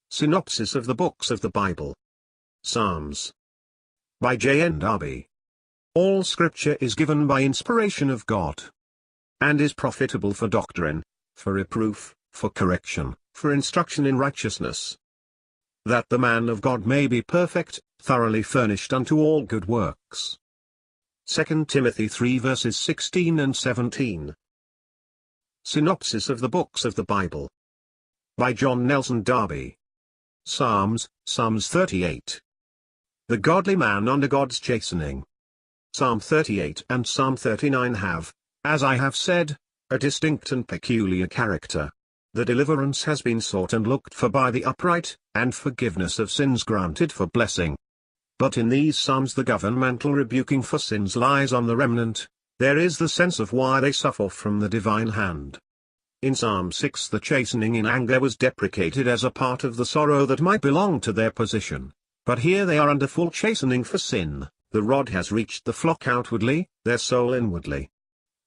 Synopsis of the Books of the Bible. Psalms. By JND Darby. All Scripture is given by inspiration of God, and is profitable for doctrine, for reproof, for correction, for instruction in righteousness, that the man of God may be perfect, thoroughly furnished unto all good works. 2 Timothy 3 verses 16 and 17. Synopsis of the Books of the Bible. By John Nelson Darby. Psalms 38. The godly man under God's chastening. Psalm 38 and Psalm 39 have, as I have said, a distinct and peculiar character. The deliverance has been sought and looked for by the upright, and forgiveness of sins granted for blessing. But in these psalms the governmental rebuking for sins lies on the remnant. There is the sense of why they suffer from the divine hand. In Psalm 6 the chastening in anger was deprecated as a part of the sorrow that might belong to their position. But here they are under full chastening for sin. The rod has reached the flock outwardly, their soul inwardly.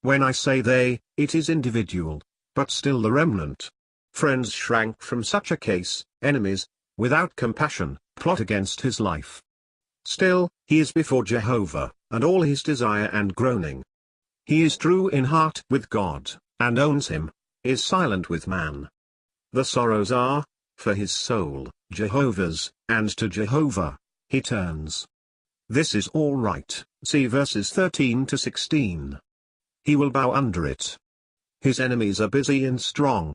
When I say they, it is individual, but still the remnant. Friends shrank from such a case, enemies, without compassion, plot against his life. Still, he is before Jehovah, and all his desire and groaning. He is true in heart with God, and owns him, is silent with man. The sorrows are, for his soul, Jehovah's, and to Jehovah he turns. This is all right, see verses 13 to 16. He will bow under it. His enemies are busy and strong.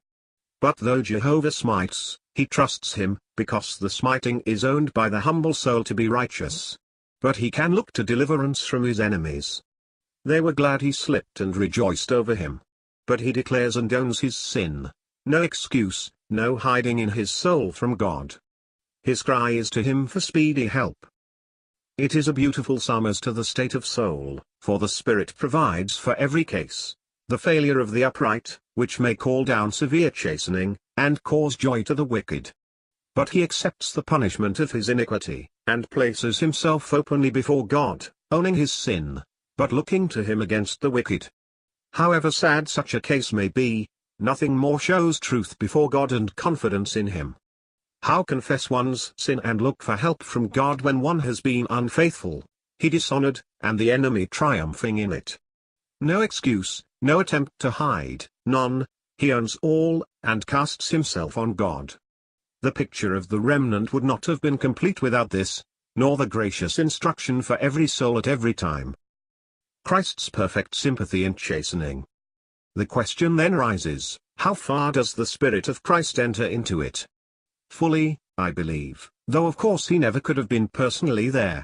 But though Jehovah smites, he trusts him, because the smiting is owned by the humble soul to be righteous. But he can look to deliverance from his enemies. They were glad he slipped and rejoiced over him. But he declares and owns his sin. No excuse, no hiding in his soul from God. His cry is to him for speedy help. It is a beautiful psalm as to the state of soul, for the Spirit provides for every case. The failure of the upright, which may call down severe chastening, and cause joy to the wicked. But he accepts the punishment of his iniquity, and places himself openly before God, owning his sin, but looking to him against the wicked. However sad such a case may be, nothing more shows truth before God and confidence in him. How confess one's sin and look for help from God when one has been unfaithful, he dishonored, and the enemy triumphing in it? No excuse, no attempt to hide, none. He owns all, and casts himself on God. The picture of the remnant would not have been complete without this, nor the gracious instruction for every soul at every time. Christ's perfect sympathy in chastening. The question then rises, how far does the Spirit of Christ enter into it? Fully, I believe, though of course he never could have been personally there.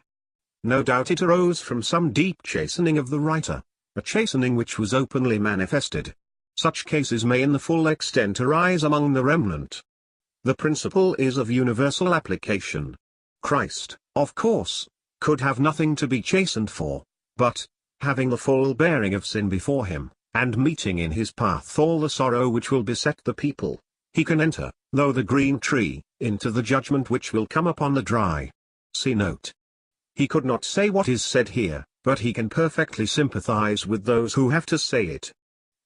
No doubt it arose from some deep chastening of the writer, a chastening which was openly manifested. Such cases may in the full extent arise among the remnant. The principle is of universal application. Christ, of course, could have nothing to be chastened for, but, having the full bearing of sin before him, and meeting in his path all the sorrow which will beset the people, he can enter, though the green tree, into the judgment which will come upon the dry. See note. He could not say what is said here, but he can perfectly sympathize with those who have to say it.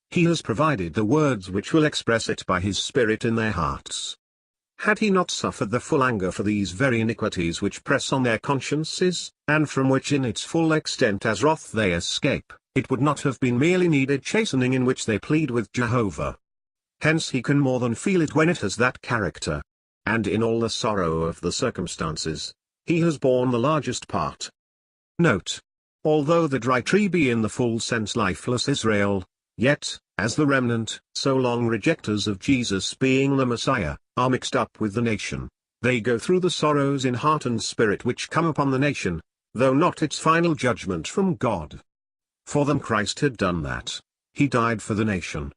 He has provided the words which will express it by his Spirit in their hearts. Had he not suffered the full anger for these very iniquities which press on their consciences, and from which in its full extent as wrath they escape, it would not have been merely needed chastening in which they plead with Jehovah. Hence he can more than feel it when it has that character. And in all the sorrow of the circumstances, he has borne the largest part. Note. Although the dry tree be in the full sense lifeless Israel, yet, as the remnant, so long rejectors of Jesus being the Messiah, are mixed up with the nation, they go through the sorrows in heart and spirit which come upon the nation, though not its final judgment from God. For them Christ had done that. He died for the nation.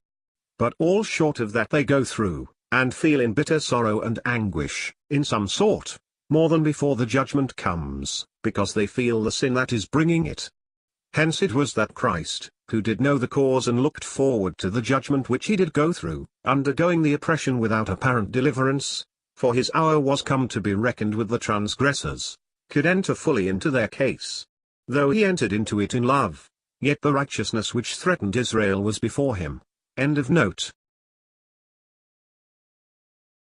But all short of that they go through, and feel in bitter sorrow and anguish, in some sort, more than before the judgment comes, because they feel the sin that is bringing it. Hence it was that Christ, who did know the cause and looked forward to the judgment which he did go through, undergoing the oppression without apparent deliverance, for his hour was come to be reckoned with the transgressors, could enter fully into their case. Though he entered into it in love, yet the righteousness which threatened Israel was before him. End of note.